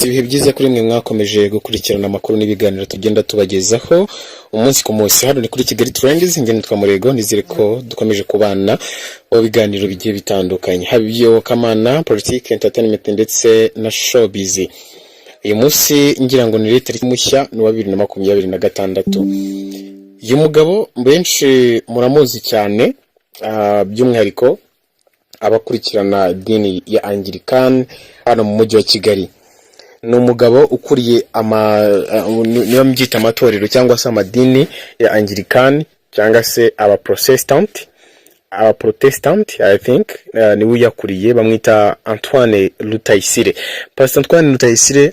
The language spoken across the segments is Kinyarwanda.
Ibihe byiza kuri mwe mwakomeje gukurikirana amakuru n'ibiganiro tugenda tubagezaho umunsi ku munsi. Hano ni kuri Kigali Trends, njye nitwa Murego, nizere ko dukomeje kubana mu biganiro bigiye bitandukanye, habyo kamana, politics, entertainment ndetse na showbiz. Uyu munsi ngira ngo ni leta mushya ni wa 2026. Uyu mugabo benshi muramuzi cyane, by'umwihariko abakurikirana dini ya Anglican hano mu mujyi wa Kigali. Ni umugabo ukuriye niyo mbyita amatorero cyangwa se amadini ya Anglican cyangwa se aba Protestant I think, niwe yakuriye, bamwita Antoine Rutayisire. Pastor Antoine Rutayisire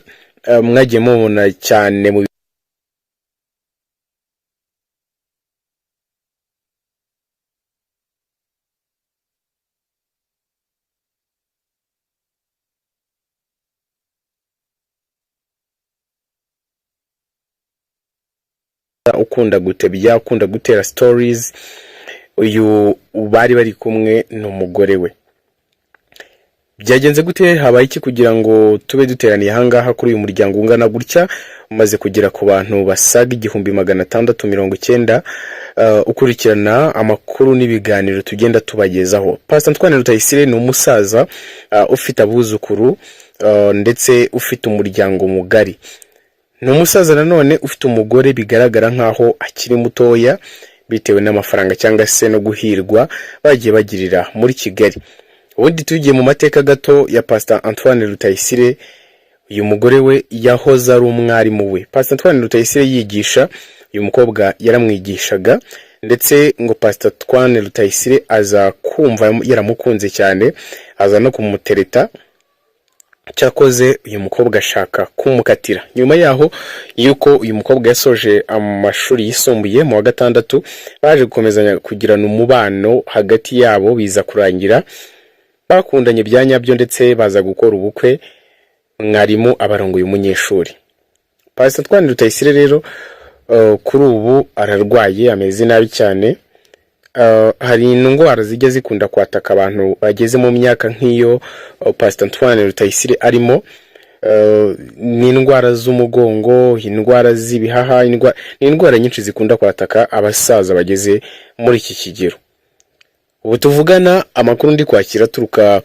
mwagiye mubona cyane mu ukunda gutebya, ukunda gutera stories. Uyu bari kumwe n'umugore we. Byagenze gute, habaye iki kugira ngo tube duteraniye hangaha kuri uyu muryango ungana gutya, umaze kugera ku bantu basaga 1690 ukurikirana amakuru n'ibiganiro tugenda tubagezaho. Pastor Antoine Rutayisire ni umusaza ufite abuzukuru ndetse ufite umuryango mugari. Ni umusaza nanone ufite umugore bigaragara nkaho akiri mutoya bitewe n'amafaranga cyangwa se no guhirwa bagiye bagirira muri Kigali. Ubundi tugiye mu mateka gato ya Pastor Antoine Rutayisire, uyu mugore we yahoze ari umwarimu we. Pastor Antoine Rutayisire yigisha, uyu mukobwa yaramwigishaga, ndetse ngo Pastor Antoine Rutayisire aza kumva yaramukunze cyane, aza no kumutereta. Cyakoze uyu mukobwa ashaka kumukatira. Nyuma yaho yuko uyu mukobwa yasoje amashuri yisumbuye mu wa 6, baje gukomezanya kugirana umubano hagati yabo, biza kurangira bakundanye byanyabyo ndetse baza gukora ubukwe. Mwarimu abarongoye umunyeshuri. Pastor Antoine Rutayisire rero kuri ubu ararwaye, ameze nabi cyane. Hari indwara zijya zikunda kwataka abantu bageze mu myaka nk'iyo Pastor Antoine Rutayisire arimo. Ni indwara z'umugongo, indwara z'ibihaha, indwara nyinshi zikunda kwataka abasaza bageze muri iki kigero. Ubu tuvugana amakuru ndi kwakira turuka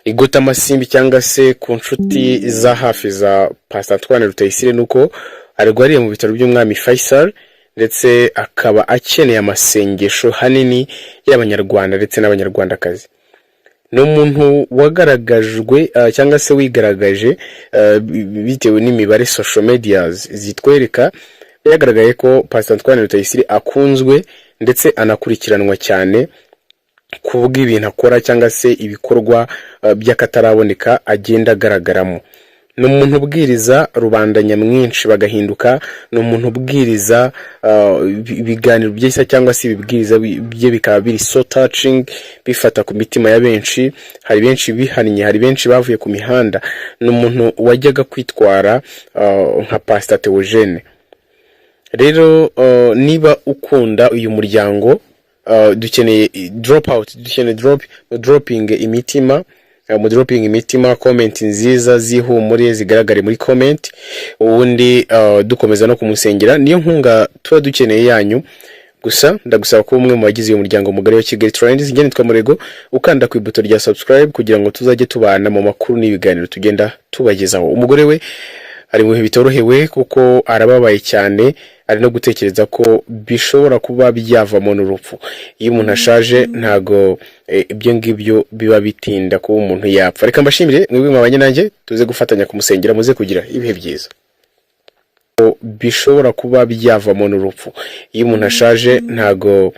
igota Masimbi cyangwa se ku nshuti za hafi za Pastor Antoine Rutayisire, nuko arwariye mu bitaro by'umwami Faisal, ndetse akaba akeneye amasengesho hanini y'abanyarwanda ndetse n'abanyarwandakazi. No muntu wagaragajwe cyangwa se wigaragaje bitewe n'imibare social medias zitwereka, yagaragaye ko Pastor Antoine Rutayisire akunzwe ndetse anakurikiranwa cyane kuvuga ibintu akora cyangwa se ibikorwa by'akataraboneka agenda agaragaramo. Ni umuntu ubwiriza rubanda nyamwinshi bagahinduka, ni umuntu ubwiriza ibiganiro by'isa cyangwa se ibibwiriza bye bikaba biri so touching, bifata ku mitima ya benshi. Hari benshi bihannye, hari benshi bavuye ku mihanda. Ni umuntu wajyaga kwitwara nka Pastor Theogene. Rero niba ukunda uyu muryango, dukeneye dropping imitima, dropping imitima, comment nziza zihumure zigaragare muri comment, ubundi dukomeza no kumusengera. Niyo nkunga tuba dukeneye yanyu. Gusa ndagusaba ko umwe mu bagize uyu muryango mugari wa Kigali Trends, njye nitwa Murego, ukanda ku ibuto rya subscribe kugira ngo tuzajye tubana mu makuru n'ibiganiro tugenda tubagezaho. Umugore we ari mu bihe bitorohewe kuko arababaye cyane, ari no gutekereza ko bishobora kuba byavamo n'urupfu. Iyo umuntu ashaje ntago ibyo ngibyo biba bitinda kuba umuntu yapfa. Reka mbashimire mwebwe mwabanye nanjye, tuze gufatanya kumusengera, muze kugira ibihe byiza. Bishobora kuba byavamo n'urupfu. Iyo umuntu ashaje ntago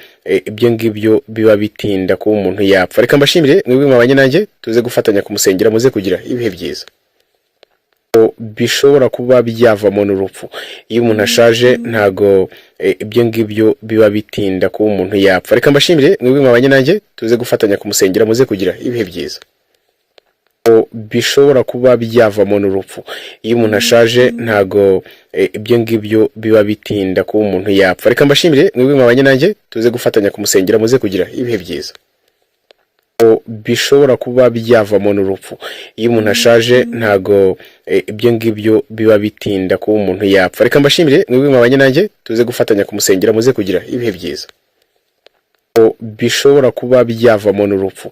ibyo ngibyo biba bitinda kuba umuntu yapfa. Reka mbashimire mwebwe mwabanye nanjye, tuze gufatanya kumusengera, muze kugira ibihe byiza. Bishobora kuba byavamo n'urupfu. Iyo umuntu ashaje ntago ibyo ngibyo biba bitinda kuba umuntu yapfa. Reka mbashimire mwebwe mwabanye nanjye, tuze gufatanya kumusengera, muze kugira ibihe byiza. Bishobora kuba byavamo n'urupfu. Iyo umuntu ashaje ntago ibyo ngibyo biba bitinda kuba umuntu yapfa. Reka mbashimire mwebwe mwabanye nanjye, tuze gufatanya kumusengera, muze kugira ibihe byiza. bishobora kuba byavamo n'urupfu. Iyo umuntu ashaje ntago ibyo ngibyo biba bitinda kuba umuntu yapfa. Reka mbashimire mwebwe mwabanye nanjye, tuze gufatanya kumusengera muze kugira ibihe byiza. Bishobora kuba byavamo n'urupfu.